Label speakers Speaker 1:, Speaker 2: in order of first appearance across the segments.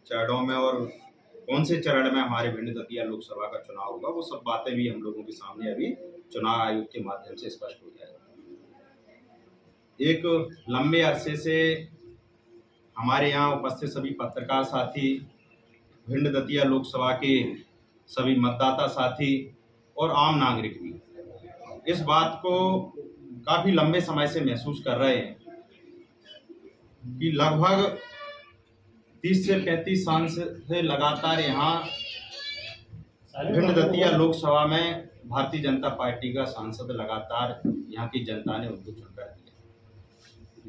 Speaker 1: चरणों में और कौन से चरण में हमारे भिंड दतिया लोकसभा का चुनाव होगा, वो सब बातें भी हम लोगों के सामने अभी चुनाव आयोग के माध्यम से स्पष्ट हो जाएगा। एक लंबे अरसे से हमारे यहाँ उपस्थित सभी पत्रकार साथी, भिंड दतिया लोकसभा के सभी मतदाता साथी और आम नागरिक भी इस बात को काफी लंबे समय से महसूस कर रहे हैं कि लगभग 30 से 35 साल से लगातार यहाँ भिंड दतिया लोकसभा में भारतीय जनता पार्टी का सांसद लगातार यहाँ की जनता ने उनको चुनकर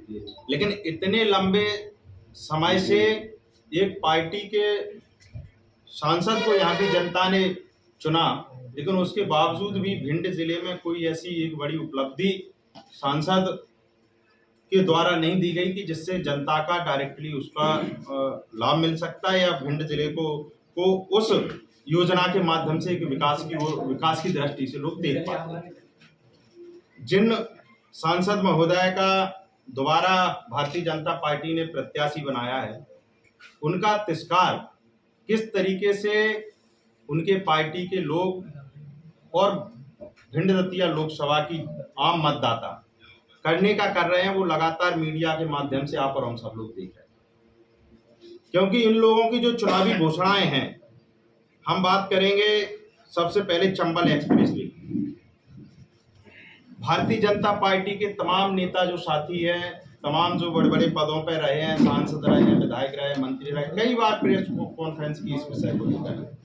Speaker 1: दिया। लेकिन इतने लंबे समय से एक पार्टी के सांसद को यहाँ की जनता ने चुना, लेकिन उसके बावजूद भी भिंड जिले में कोई ऐसी एक बड़ी उपलब्धि सांसद के द्वारा नहीं दी गई कि जिससे जनता का डायरेक्टली उसका लाभ मिल सकता है या भिंड जिले को उस योजना के माध्यम से एक विकास की दृष्टि से लोग देख पाते हैं। जिन सांसद महोदय का दोबारा भारतीय जनता पार्टी ने प्रत्याशी बनाया है, उनका तिरस्कार किस तरीके से उनके पार्टी के लोग और भिंड दतिया लोकसभा की आम मतदाता करने का कर रहे हैं, वो लगातार मीडिया के माध्यम से आप और हम सब लोग देख रहे हैं। क्योंकि इन लोगों की जो चुनावी घोषणाएं हैं, हम बात करेंगे सबसे पहले Chambal express way. Bharatiya Janata party के तमाम नेता जो साथी हैं, तमाम जो बड़े बड़े पदों पर रहे हैं, सांसद रहे हैं, विधायक रहे, मंत्री रहे, कई बार प्रेस कॉन्फ्रेंस की इस विषय को लेकर,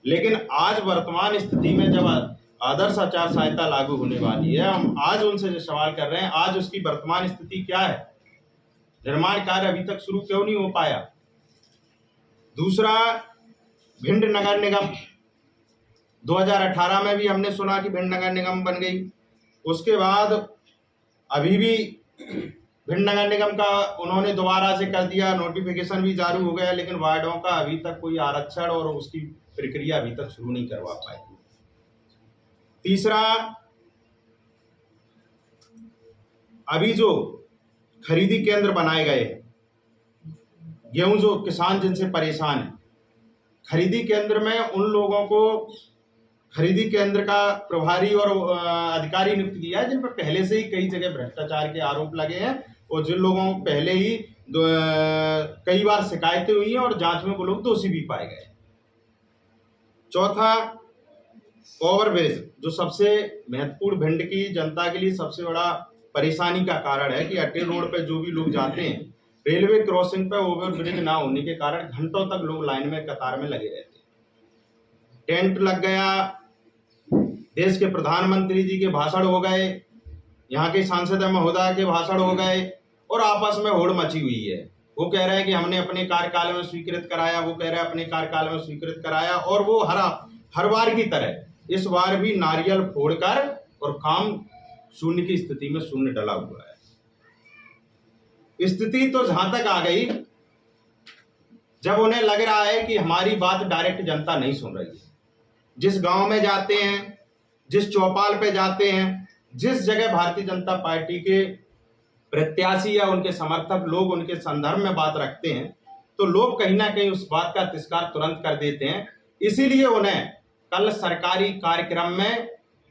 Speaker 1: लेकिन आज वर्तमान स्थिति में जब आदर्श आचार संहिता लागू होने वाली है, हम आज उनसे जो सवाल कर रहे हैं, आज उसकी वर्तमान स्थिति क्या है? निर्माण कार्य अभी तक शुरू क्यों नहीं हो पाया? दूसरा, भिंड नगर निगम 2018 में भी हमने सुना कि भिंड नगर निगम बन गई, उसके बाद अभी भी भिंड नगर निगम का उन्होंने दोबारा से कर दिया, नोटिफिकेशन भी जारी हो गया, लेकिन वार्डों का अभी तक कोई आरक्षण और उसकी प्रक्रिया अभी तक शुरू नहीं करवा पाई। तीसरा, अभी जो खरीदी केंद्र बनाए गए, गेहूं जो किसान जिनसे परेशान है, खरीदी केंद्र में उन लोगों को खरीदी केंद्र का प्रभारी और अधिकारी नियुक्त किया है जिन पर पहले से ही कई जगह भ्रष्टाचार के आरोप लगे हैं और जिन लोगों को पहले ही कई बार शिकायतें हुई हैं और जांच में वो लोग दोषी भी पाए गए। चौथा, ओवरब्रिज जो सबसे महत्वपूर्ण भिंड की जनता के लिए सबसे बड़ा परेशानी का कारण है कि अटेल रोड पे जो भी लोग जाते हैं, रेलवे क्रॉसिंग पे ओवरब्रिज ना होने के कारण घंटों तक लोग लाइन में कतार में लगे रहते हैं। टेंट लग गया, देश के प्रधानमंत्री जी के भाषण हो गए, यहाँ के सांसद महोदय के भाषण हो गए और आपस में होड़ मची हुई है। वो कह रहे हैं कि हमने अपने कार्यकाल में स्वीकृत कराया, वो कह रहे हैं अपने कार्यकाल में स्वीकृत कराया, और वो हर बार की तरह इस बार भी नारियल फोड़कर और काम शून्य की स्थिति में शून्य डला हुआ है। स्थिति तो जहां तक आ गई जब उन्हें लग रहा है कि हमारी बात डायरेक्ट जनता नहीं सुन रही है। जिस गांव में जाते हैं, जिस चौपाल पे जाते हैं, जिस जगह भारतीय जनता पार्टी के प्रत्याशी या उनके समर्थक लोग उनके संदर्भ में बात रखते हैं, तो लोग कहीं ना कहीं उस बात का तिरस्कार तुरंत कर देते हैं। इसीलिए उन्हें कल सरकारी कार्यक्रम में,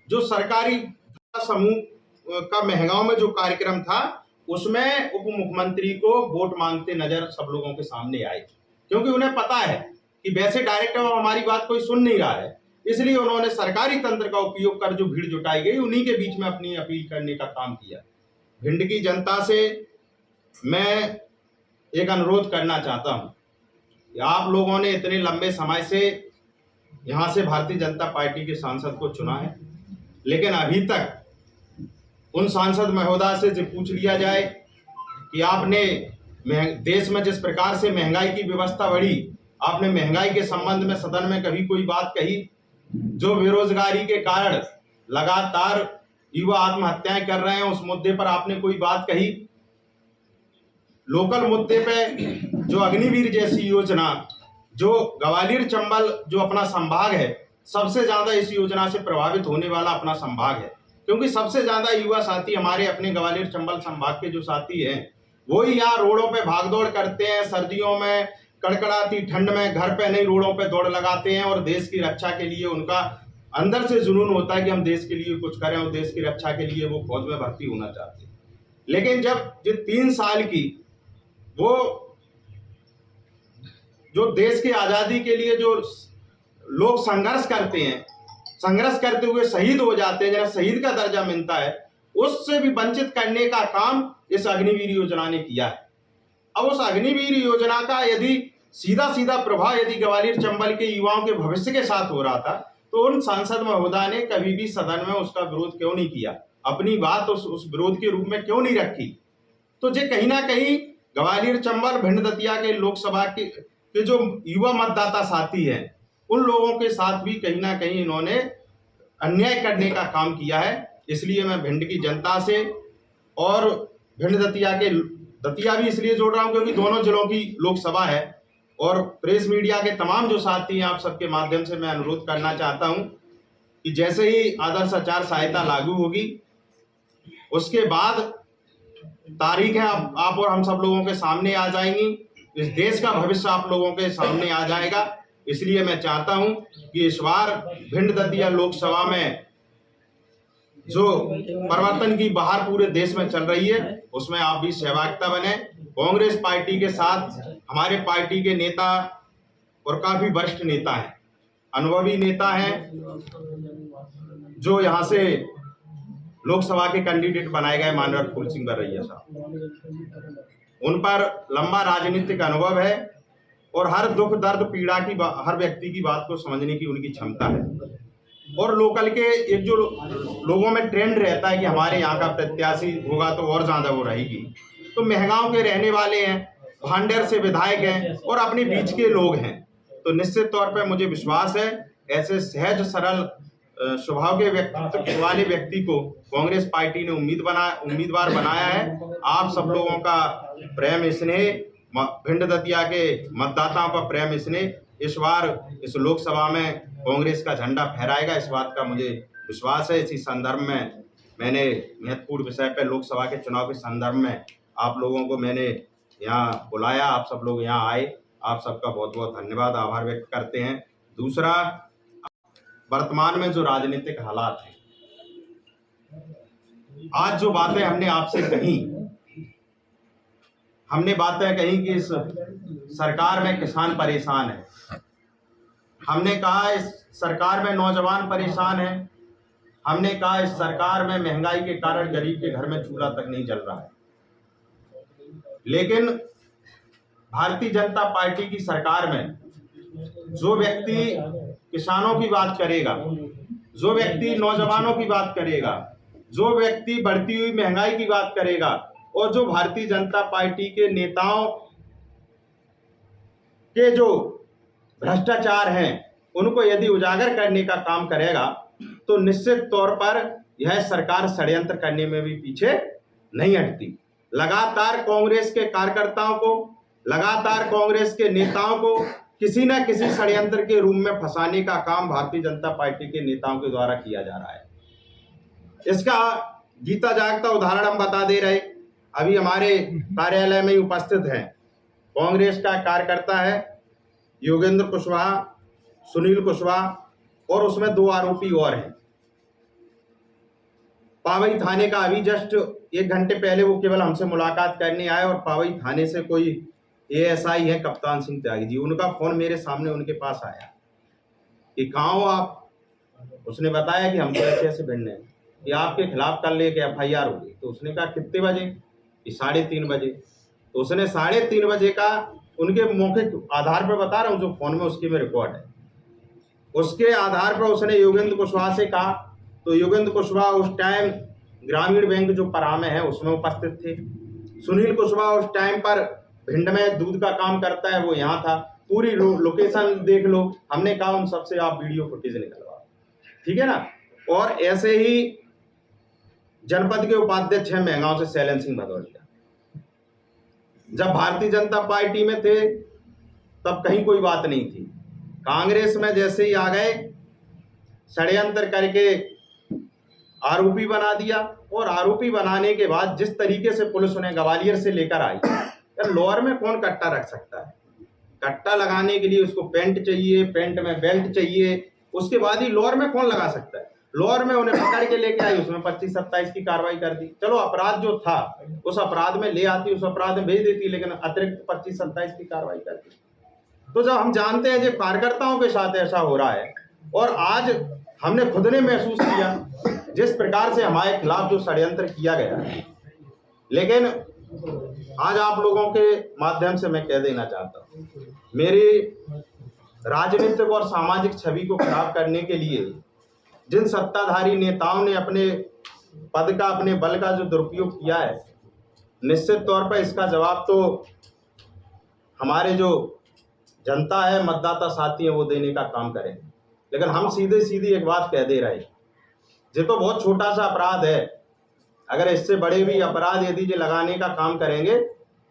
Speaker 1: जो सरकारी समूह का महगांव में जो कार्यक्रम था, उसमें उप मुख्यमंत्री को वोट मांगते नजर सब लोगों के सामने आए, क्योंकि उन्हें पता है कि वैसे डायरेक्ट हमारी बात कोई सुन नहीं रहा है। इसलिए उन्होंने सरकारी तंत्र का उपयोग कर जो भीड़ जुटाई गई, उन्हीं के बीच में अपनी अपील करने का काम किया। भिंड की जनता से मैं एक अनुरोध करना चाहता हूं कि आप लोगों ने इतने लंबे समय से यहां से भारतीय जनता पार्टी के सांसद को चुना है, लेकिन अभी तक उन सांसद महोदय से जो पूछ लिया जाए कि आपने देश में जिस प्रकार से महंगाई की व्यवस्था बढ़ी, आपने महंगाई के संबंध में सदन में कभी कोई बात कही? जो बेरोजगारी के कारण लगातार युवा आत्महत्याएं कर रहे हैं, उस मुद्दे पर आपने कोई बात कही? लोकल मुद्दे पे जो अग्निवीर जैसी योजना, जो ग्वालियर चंबल जो अपना संभाग है, सबसे ज्यादा इस योजना से प्रभावित होने वाला अपना संभाग है, क्योंकि सबसे ज्यादा युवा साथी हमारे अपने ग्वालियर चंबल संभाग के जो साथी हैं, वो ही यहाँ रोडों पे भागदौड़ करते हैं। सर्दियों में कड़कड़ाती ठंड में घर पे नहीं रोडों पे दौड़ लगाते हैं और देश की रक्षा के लिए उनका अंदर से जुनून होता है कि हम देश के लिए कुछ करें और देश की रक्षा के लिए वो फौज में भर्ती होना चाहते हैं। लेकिन जब ये 3 साल की वो जो देश की आज़ादी के लिए जो लोग संघर्ष करते हैं, संघर्ष करते हुए शहीद हो जाते हैं, जिन्हें शहीद का दर्जा मिलता है, उससे भी वंचित करने का काम इस अग्निवीर योजना ने किया है। अब उस अग्निवीर योजना का यदि सीधा सीधा प्रभाव यदि ग्वालियर चंबल के युवाओं के भविष्य के साथ हो रहा था, तो उन सांसद महोदय ने कभी भी सदन में उसका विरोध क्यों नहीं किया, अपनी बात उस विरोध के रूप में क्यों नहीं रखी। तो ये कहीं ना कहीं ग्वालियर चंबल भिंड दतिया के लोकसभा के जो युवा मतदाता साथी हैं, उन लोगों के साथ भी कहीं ना कहीं इन्होंने अन्याय करने का काम किया है। इसलिए मैं भिंड की जनता से और भिंड दतिया भी इसलिए जोड़ रहा हूं क्योंकि दोनों जिलों की लोकसभा है, और प्रेस मीडिया के तमाम जो साथी हैं, आप सबके माध्यम से मैं अनुरोध करना चाहता हूं कि जैसे ही आदर्श आचार संहिता लागू होगी, उसके बाद तारीखें आप और हम सब लोगों के सामने आ जाएंगी। इस देश का भविष्य आप लोगों के सामने आ जाएगा। इसलिए मैं चाहता हूं कि इस बार भिंड दतिया लोकसभा में जो परिवर्तन की बहार पूरे देश में चल रही है, उसमें आप भी सहभागिता बने। कांग्रेस पार्टी के साथ हमारे पार्टी के नेता और काफी वरिष्ठ नेता हैं, अनुभवी नेता हैं, जो यहाँ से लोकसभा के कैंडिडेट बनाए गए माननीय फूल सिंह बरैया साहब। उन पर लंबा राजनीतिक अनुभव है और हर दुख दर्द पीड़ा की हर व्यक्ति की बात को समझने की उनकी क्षमता है। और लोकल के एक जो लोगों में ट्रेंड रहता है कि हमारे यहाँ का प्रत्याशी होगा तो और ज्यादा वो रहेगी, तो महगांव के रहने वाले हैं, भांडेर से विधायक हैं और अपने बीच के लोग हैं, तो निश्चित तौर पर मुझे विश्वास है ऐसे सहज सरल स्वभाव के व्यक्तित्व वाले व्यक्ति को कांग्रेस पार्टी ने उम्मीदवार बनाया है। आप सब लोगों का प्रेम स्नेह, भिंड दतिया के मतदाताओं का प्रेम स्नेह इस बार इस लोकसभा में कांग्रेस का झंडा फहराएगा, इस बात का मुझे विश्वास है। इसी संदर्भ में मैंने महत्वपूर्ण विषय पर लोकसभा के चुनाव के संदर्भ में आप लोगों को मैंने यहाँ बुलाया, आप सब लोग यहाँ आए, आप सबका बहुत बहुत धन्यवाद, आभार व्यक्त करते हैं। दूसरा, वर्तमान में जो राजनीतिक हालात हैं, आज जो बातें हमने आपसे कही, हमने बातें कही कि इस सरकार में किसान परेशान है, हमने कहा इस सरकार में नौजवान परेशान है, हमने कहा इस सरकार में महंगाई के कारण गरीब के घर में चूल्हा तक नहीं जल रहा है। लेकिन भारतीय जनता पार्टी की सरकार में जो व्यक्ति किसानों की बात करेगा, जो व्यक्ति नौजवानों की बात करेगा, जो व्यक्ति बढ़ती हुई महंगाई की बात करेगा और जो भारतीय जनता पार्टी के नेताओं के जो भ्रष्टाचार हैं उनको यदि उजागर करने का काम करेगा, तो निश्चित तौर पर यह सरकार षड्यंत्र करने में भी पीछे नहीं हटती। लगातार कांग्रेस के कार्यकर्ताओं को, लगातार कांग्रेस के नेताओं को किसी न किसी षड्यंत्र के रूप में फंसाने का काम भारतीय जनता पार्टी के नेताओं के द्वारा किया जा रहा है। इसका जीता जागता उदाहरण हम बता दे रहे, अभी हमारे कार्यालय में उपस्थित हैं, कांग्रेस का कार्यकर्ता है योगेंद्र कुशवाहा, सुनील कुशवाहा, और उसमें 2 आरोपी और हैं। पावई थाने का अभी जस्ट 1 घंटे पहले वो केवल हमसे मुलाकात करने आए और पावई थाने से कोई एएसआई है कप्तान सिंह त्यागी जी, उनका फोन मेरे सामने उनके पास आया कि कहाँ हो आप। उसने बताया कि हम तो ऐसे भिंड हैं कि आपके खिलाफ कल एक FIR होगी। तो उसने कहा कितने बजे? कि 3:30 बजे। तो उसने 3:30 बजे का उनके मौखिक आधार पर बता रहा हूँ, जो फोन में उसकी में रिकॉर्ड है, उसके आधार पर उसने योगेंद्र कुशवाहा से कहा। तो योगेंद्र कुशवाहा उस टाइम ग्रामीण बैंक जो परामे है उसमें उपस्थित थे। सुनील कुशवाहा उस टाइम पर भिंड में दूध का काम करता है, वो यहाँ था। पूरी लोकेशन देख लो। हमने कहा उन सबसे आप वीडियो फुटेज निकलवा, ठीक है ना। और ऐसे ही जनपद के उपाध्यक्ष हैं महगांव से शैलेंद्र सिंह भदौरिया, जब भारतीय जनता पार्टी में थे तब कहीं कोई बात नहीं थी, कांग्रेस में जैसे ही आ गए षड्यंत्र करके आरोपी बना दिया। और आरोपी बनाने के बाद जिस तरीके से पुलिस उन्हें ग्वालियर से लेकर आई, यार लोअर में कौन कट्टा रख सकता है? कट्टा लगाने के लिए उसको पेंट चाहिए, पेंट में बेल्ट चाहिए, उसके बाद ही लोअर में कौन लगा सकता है। लोअर में उन्हें पकड़ के लेके आई, उसमें 25-27 की कार्रवाई कर दी। चलो अपराध जो था उस अपराध में ले आती, उस अपराध में भेज देती, लेकिन अतिरिक्त 25-27 की कार्रवाई कर दी। तो जब हम जानते हैं जब कार्यकर्ताओं के साथ ऐसा हो रहा है, और आज हमने खुद ने महसूस किया जिस प्रकार से हमारे खिलाफ जो षड्यंत्र किया गया, लेकिन आज आप लोगों के माध्यम से मैं कह देना चाहता हूँ, मेरी राजनीतिक और सामाजिक छवि को खराब करने के लिए जिन सत्ताधारी नेताओं ने अपने पद का, अपने बल का जो दुरुपयोग किया है, निश्चित तौर पर इसका जवाब तो हमारे जो जनता है, मतदाता साथी है, वो देने का काम करेंगे। लेकिन हम सीधे सीधी एक बात कह दे रहे हैं, ये तो बहुत छोटा सा अपराध है, अगर इससे बड़े भी अपराध यदि ये लगाने का काम करेंगे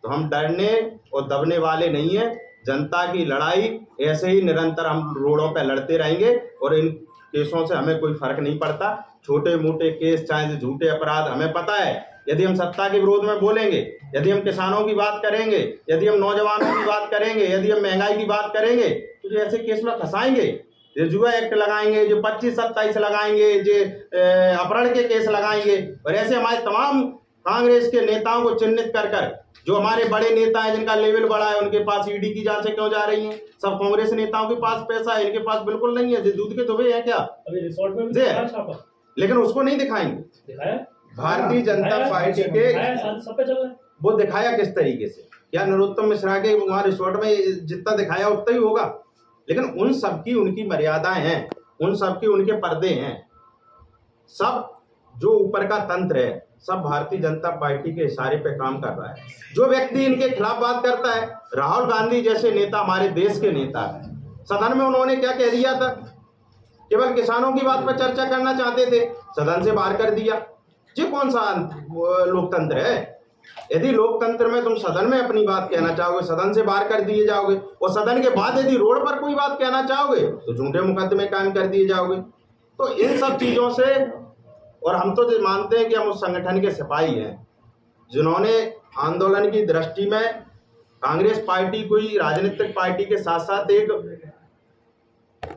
Speaker 1: तो हम डरने और दबने वाले नहीं हैं। जनता की लड़ाई ऐसे ही निरंतर हम रोडों पर लड़ते रहेंगे, और इन केसों से हमें कोई फर्क नहीं पड़ता। छोटे मोटे केस, चाहे झूठे अपराध, हमें पता है यदि हम सत्ता के विरोध में बोलेंगे, यदि हम किसानों की बात करेंगे, यदि हम नौजवानों की बात करेंगे, यदि हम महंगाई की बात करेंगे, तो जो ऐसे केस में फंसाएंगे, जो जुआ एक्ट लगाएंगे, जो 25-27 लगाएंगे, जो अपहरण के केस लगाएंगे, और ऐसे हमारे तमाम कांग्रेस के नेताओं को चिन्हित कर कर, जो हमारे बड़े नेता हैं जिनका लेवल बड़ा है, उनके पास ईडी की जांचें क्यों जा रही हैं? सब कांग्रेस नेताओं के पास पैसा है, इनके पास बिल्कुल नहीं है। जो दूध के दुबे हैं क्या? अभी रिसोर्ट में भी है, लेकिन उसको नहीं दिखाएंगे। दिखाया भारतीय जनता पार्टी के, वो दिखाया किस तरीके से? क्या नरोत्तम मिश्रा के वहां रिसोर्ट में जितना दिखाया उतना ही होगा? लेकिन उन सबकी उनकी मर्यादाएं हैं, उन सबके उनके पर्दे हैं। सब जो ऊपर का तंत्र है, सब भारतीय जनता पार्टी के इशारे पे काम कर रहा है। जो व्यक्ति इनके खिलाफ बात करता है, राहुल गांधी जैसे नेता, हमारे देश के नेता है, सदन में उन्होंने क्या कह दिया था? केवल किसानों की बात पर चर्चा करना चाहते थे, सदन से बाहर कर दिया। ये कौन सा लोकतंत्र है? यदि लोकतंत्र में तुम सदन में अपनी बात कहना चाहोगे, सदन से बाहर कर दिए जाओगे, और सदन के बाद यदि रोड पर कोई बात कहना चाहोगे तो झूठे मुकदमे कायम कर दिए जाओगे। तो इन सब चीजों से, और हम तो ये मानते हैं कि हम उस संगठन के सिपाही हैं जिन्होंने आंदोलन की दृष्टि में कांग्रेस पार्टी को ही राजनीतिक पार्टी के साथ साथ एक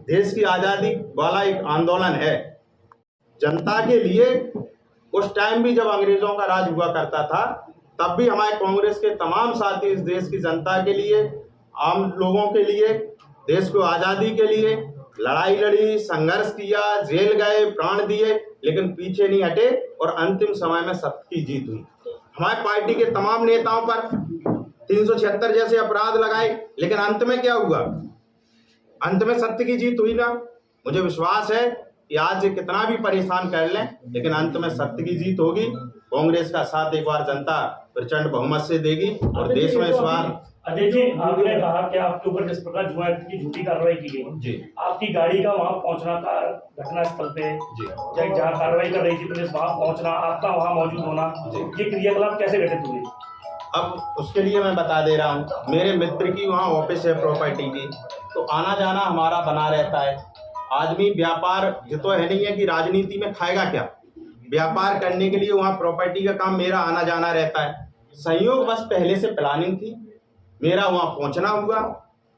Speaker 1: देश की आजादी वाला एक आंदोलन है जनता के लिए। उस टाइम भी जब अंग्रेजों का राज हुआ करता था, तब भी हमारे कांग्रेस के तमाम साथी इस देश की जनता के लिए, आम लोगों के लिए, देश को आजादी के लिए लड़ाई लड़ी, संघर्ष किया, जेल गए, प्राण दिए, लेकिन पीछे नहीं हटे, और अंतिम समय में सत्य की जीत हुई। हमारी पार्टी के तमाम नेताओं पर 376 जैसे अपराध लगाए, लेकिन अंत में क्या हुआ? अंत में सत्य की जीत हुई ना। मुझे विश्वास है कि आज कितना भी परेशान कर लें, लेकिन अंत में सत्य की जीत होगी। कांग्रेस का साथ एक बार जनता प्रचंड बहुमत से देगी, और देश में इस बार।
Speaker 2: अजय जी, आपने कहा कि आपके ऊपर जिस प्रकार जुआ एक्ट की झूठी कार्रवाई की गई जी, आपकी गाड़ी का वहां पहुंचना था घटना स्थल पे जी, जहां कार्रवाई कर रही थी पुलिस, वहां पहुंचना, आपका वहां मौजूद होना, ये क्रियाकलाप कैसे घटित हुए?
Speaker 1: अब उसके लिए मैं बता दे रहा हूँ, मेरे मित्र की वहाँ ऑफिस है प्रॉपर्टी की, तो आना जाना हमारा बना रहता है। आदमी व्यापार ये तो है नहीं है कि राजनीति में खाएगा क्या, व्यापार करने के लिए वहाँ प्रॉपर्टी का काम मेरा आना जाना रहता है। संयोग बस पहले से प्लानिंग थी, मेरा वहाँ पहुँचना हुआ,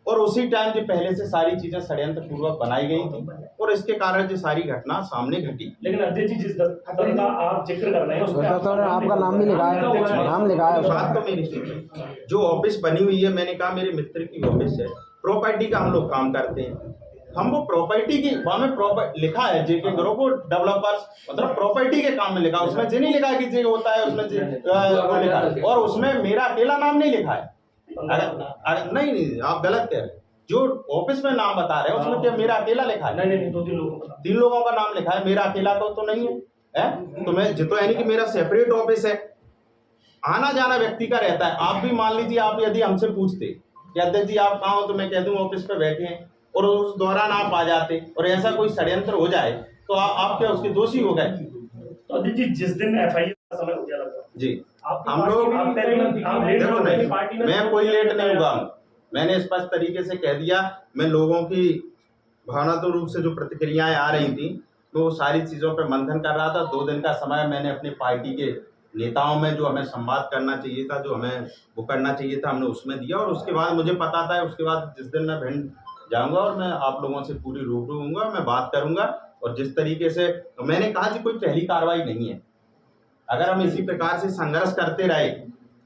Speaker 1: और उसी टाइम जो पहले से सारी चीजें षड्यंत्र पूर्वक बनाई गई थी, और इसके कारण जो सारी घटना सामने घटी।
Speaker 2: लेकिन अध्यक्ष जी, जिस दफ्तर का आप जिक्र कर रहे हैं उसमें
Speaker 3: आपका नाम भी लिखा है, नाम लिखा है।
Speaker 1: बात तो मेरी सुनिए, जो ऑफिस बनी हुई है, मैंने कहा मेरे मित्र की ऑफिस है, प्रॉपर्टी का हम लोग काम करते हैं। हम वो प्रॉपर्टी की वहाँ में प्रॉपर्टी लिखा है, जेके ग्रुप डेवलपर्स, मतलब प्रॉपर्टी के काम में लिखा, उसमें जे नहीं लिखा कि जे होता है उसमें वो लिखा है, और उसमें मेरा अकेला नाम नहीं लिखा है। नहीं, आप गलत कह रहे हैं। जो ऑफिस में नाम बता रहे हैं उसमें क्या मेरा अकेला लिखा है?
Speaker 2: नहीं,
Speaker 1: 3 लोगों का नाम लिखा है, मेरा अकेला तो नहीं है। तो मैं जितो यानी कि मेरा सेपरेट ऑफिस है, आना जाना व्यक्ति का रहता है। आप भी मान लीजिए, आप यदि हमसे पूछते कि अध्यक्ष जी आप कहाँ हो, तो मैं कह दूं ऑफिस पे बैठे हैं, और उस दौरान आप आ जाते, और ऐसा कोई षड्यंत्र हो जाए तो आप क्या उसके दोषी हो गए?
Speaker 2: तो अध्यक्ष जी, जिस दिन एफआईआर का समय हो गया लगभग
Speaker 1: जी, हम लोग मैं कोई लेट नहीं हुआ हूँ। मैंने स्पष्ट तरीके से कह दिया, मैं लोगों की भावनात्मक रूप से जो प्रतिक्रियाएं आ रही थी, तो वो सारी चीज़ों पर मंथन कर रहा था। 2 दिन का समय मैंने अपनी पार्टी के नेताओं में जो हमें संवाद करना चाहिए था, जो हमें वो करना चाहिए था, हमने उसमें दिया। और उसके बाद मुझे पता था, उसके बाद जिस दिन मैं भिंड जाऊंगा और मैं आप लोगों से पूरी रूबरू होऊंगा, मैं बात करूंगा। और जिस तरीके से तो मैंने कहा कि कोई पहली कार्रवाई नहीं है। अगर हम इसी प्रकार से संघर्ष करते रहे,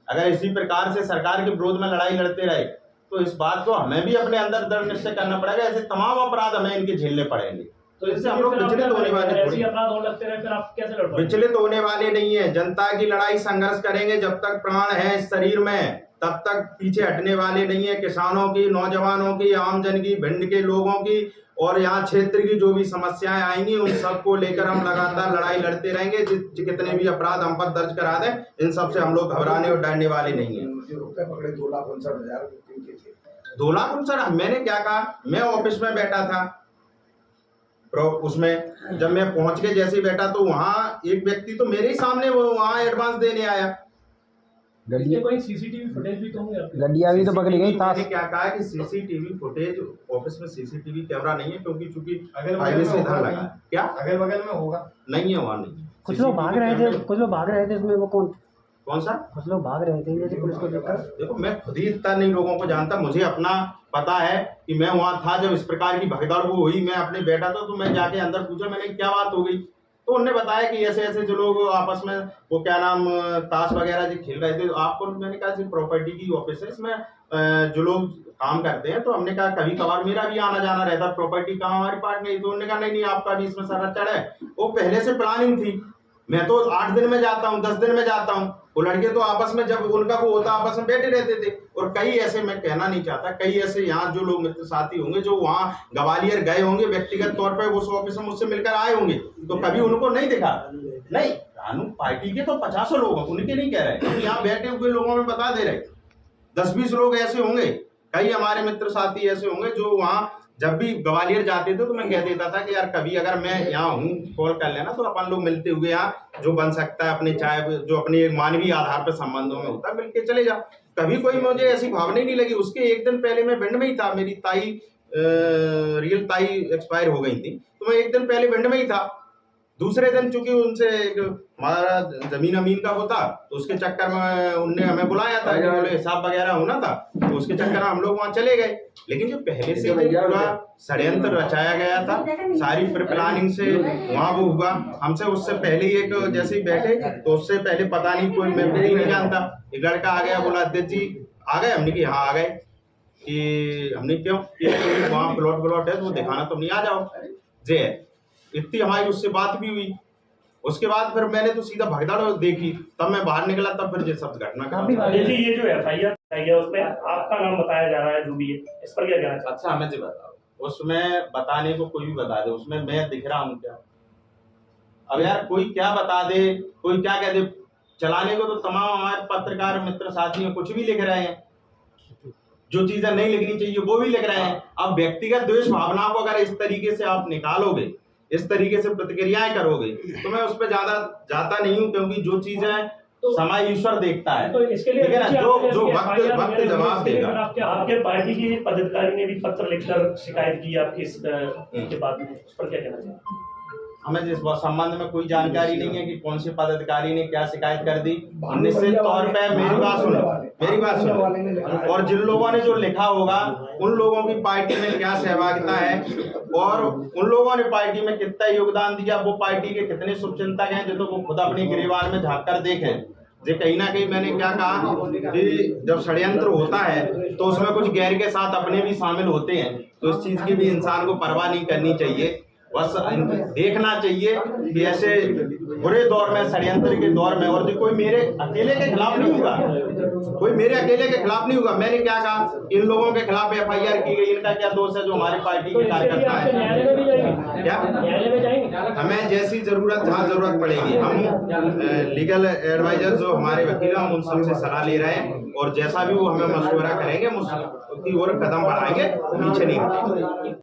Speaker 1: अगर इसी प्रकार से सरकार के विरोध में लड़ाई लड़ते रहे, तो इस बात को हमें भी अपने अंदर दृढ़ निश्चय करना पड़ेगा। ऐसे तमाम अपराध हमें इनके झेलने पड़ेंगे।
Speaker 2: तो
Speaker 1: इससे हम लोग विचलित होने वाले
Speaker 2: ऐसे अपराध और लगते रहे, फिर आप कैसे लड़ पाएंगे?
Speaker 1: विचलित होने वाले नहीं है। जनता की लड़ाई संघर्ष करेंगे। जब तक प्राण है इस शरीर में, तब तक पीछे हटने वाले नहीं है। किसानों की, नौजवानों की, आमजन की, भिंड के लोगों की और यहाँ क्षेत्र की जो भी समस्याएं आएंगी, उन सबको लेकर हम लगातार लड़ाई लड़ते रहेंगे। कितने भी अपराध हम पर दर्ज करा दें, इन सब से हम लोग घबराने और डरने वाले नहीं है। 2,59,000 मैंने क्या कहा, मैं ऑफिस में बैठा था, उसमें जब मैं पहुंच के जैसे ही बैठा तो वहाँ एक व्यक्ति तो मेरे ही सामने वो वहाँ एडवांस देने आया।
Speaker 2: कोई सीसीटीवी फुटेज भी तो होंगे आपके?
Speaker 3: गड्डियाँ भी तो पकड़ी गई।
Speaker 1: मैंने क्या कहा कि सीसीटीवी फुटेज ऑफिस में सीसीटीवी कैमरा नहीं है, क्योंकि चूंकि हाईवे से इधर लगा है। क्या
Speaker 4: अगल बगल में होगा?
Speaker 1: नहीं है, वहाँ नहीं।
Speaker 3: कुछ लोग भाग रहे थे, इसमें वो
Speaker 1: कौन सा?
Speaker 3: कुछ लोग भाग रहे थे जैसे पुलिस को देखकर।
Speaker 1: देखो, मैं खुद ही इतना नहीं लोगों को जानता। मुझे अपना पता है कि मैं वहाँ था जब इस प्रकार की भगदड़ वो हुई। मैं अपने बैठा था तो मैं जाके अंदर पूछा, मैंने क्या बात हो गई, तो उन्होंने बताया कि ऐसे ऐसे जो लोग आपस में वो क्या नाम ताश वगैरह जो खेल रहे थे। आपको मैंने कहा प्रॉपर्टी की ऑफिस है, इसमें जो लोग काम करते हैं, तो हमने कहा कभी कभार मेरा भी आना जाना रहता, प्रॉपर्टी कहाँ हमारे पास नहीं। तो उन्होंने कहा नहीं आपका भी इसमें सारा चढ़ है। वो पहले से प्लानिंग थी। मैं तो 8 दिन में जाता हूँ, 10 दिन में जाता हूँ। वो लड़के तो आपस में जब उनका वो होता आपस में बैठे रहते थे। और कई ऐसे, मैं कहना नहीं चाहता, कई ऐसे यहाँ जो लोग मित्र साथी होंगे जो वहाँ ग्वालियर गए होंगे व्यक्तिगत तौर पर, उस ऑफिस में मुझसे मिलकर आए होंगे, तो कभी उनको नहीं देखा। नहीं, कानून पार्टी के तो 50 लोग हैं, उनके नहीं कह रहे, क्योंकि यहाँ बैठे हुए लोगों में बता दे रहे 10-20 लोग ऐसे होंगे। कई हमारे मित्र साथी ऐसे होंगे जो वहाँ जब भी ग्वालियर जाते थे तो मैं कह देता था कि यार कभी अगर मैं यहाँ हूँ कॉल कर लेना, तो अपन लोग मिलते हुए यहाँ जो बन सकता है अपने, चाहे जो अपने एक मानवीय आधार पर संबंधों में होता है, मिलके चले जाओ। कभी कोई मुझे ऐसी भावना ही नहीं लगी। उसके एक दिन पहले मैं भिंड में ही था। मेरी ताई, रियल ताई एक्सपायर हो गई थी, तो मैं एक दिन पहले भिंड में ही था। दूसरे दिन चूंकि उनसे हमारा जमीन अमीन का होता, तो उसके चक्कर में उनने हमें बुलाया था कि बोले हिसाब वगैरह होना था, तो उसके चक्कर में हम लोग वहाँ चले गए। लेकिन जो पहले से पूरा षड्यंत्र रचाया गया था, सारी प्लानिंग से वहाँ वो हुआ। हमसे उससे पहले ही एक जैसे ही बैठे तो उससे पहले पता नहीं कोई, मैं भी नहीं जानता, एक लड़का आ गया, बोला अध्यक्ष जी आ गए। हमने कि हाँ आ गए। कि हमने क्यों, वहाँ प्लॉट है तो दिखाना तो नहीं, आ जाओ जे। इतनी हमारी उससे बात भी हुई। उसके बाद फिर मैंने तो सीधा भगदड़ देखी, तब मैं बाहर निकला, तब फिर ये सब घटना
Speaker 2: ये जो FIR है उसमें आपका नाम बताया जा रहा है, जो भी है, इस पर क्या कहना?
Speaker 1: अच्छा, हमें जी बताओ, उसमें बताने को कोई भी बता दे, उसमें मैं दिख रहा हूँ क्या? अब यार कोई क्या बता दे, कोई क्या कह दे, चलाने को तो तमाम हमारे पत्रकार मित्र साथी कुछ भी लिख रहे हैं, जो चीजें नहीं लिखनी चाहिए वो भी लिख रहे हैं। अब व्यक्तिगत द्वेष भावना को अगर इस तरीके से आप निकालोगे, इस तरीके से प्रतिक्रियाएं करोगे, तो मैं उस पर ज्यादा जाता नहीं हूं, क्योंकि जो चीजें समय ईश्वर देखता है,
Speaker 2: तो इसके लिए
Speaker 1: जो वक्त जवाब देगा।
Speaker 2: आपके पार्टी के पदाधिकारी ने भी पत्र लिखकर शिकायत की आपकी इसके बाद में, उस पर क्या कहना चाहिए?
Speaker 1: हमें इस संबंध में कोई जानकारी नहीं है कि कौन से पदाधिकारी ने क्या शिकायत कर दी। निश्चित तौर पे मेरी बात सुनो, और जिन लोगों ने जो लिखा होगा उन लोगों की पार्टी में क्या सहभागिता है और उन लोगों ने पार्टी में कितना योगदान दिया, वो पार्टी के कितने शुभचिंतक हैं, जो तो वो खुद अपनी गिरेबान में झाँक कर देखें। जे कहीं ना कहीं मैंने क्या कहा कि जब षड्यंत्र होता है तो उसमें कुछ गैर के साथ अपने भी शामिल होते हैं, तो इस चीज की भी इंसान को परवाह नहीं करनी चाहिए। बस देखना चाहिए कि ऐसे बुरे दौर में, षड्यंत्र के दौर में, और जो कोई मेरे अकेले के खिलाफ नहीं होगा, कोई मेरे अकेले के खिलाफ नहीं होगा। मैंने क्या कहा, इन लोगों के खिलाफ FIR की गई, इनका क्या दोष है जो हमारी पार्टी के कार्यकर्ता है? क्या हमें जैसी जरूरत, जहाँ जरूरत पड़ेगी, हम लीगल एडवाइजर जो हमारे वकील हैं, हम उन सबसे सलाह ले रहे हैं, और जैसा भी वो हमें मशवरा करेंगे उसकी ओर कदम बढ़ाएंगे, पीछे नहीं हटेंगे।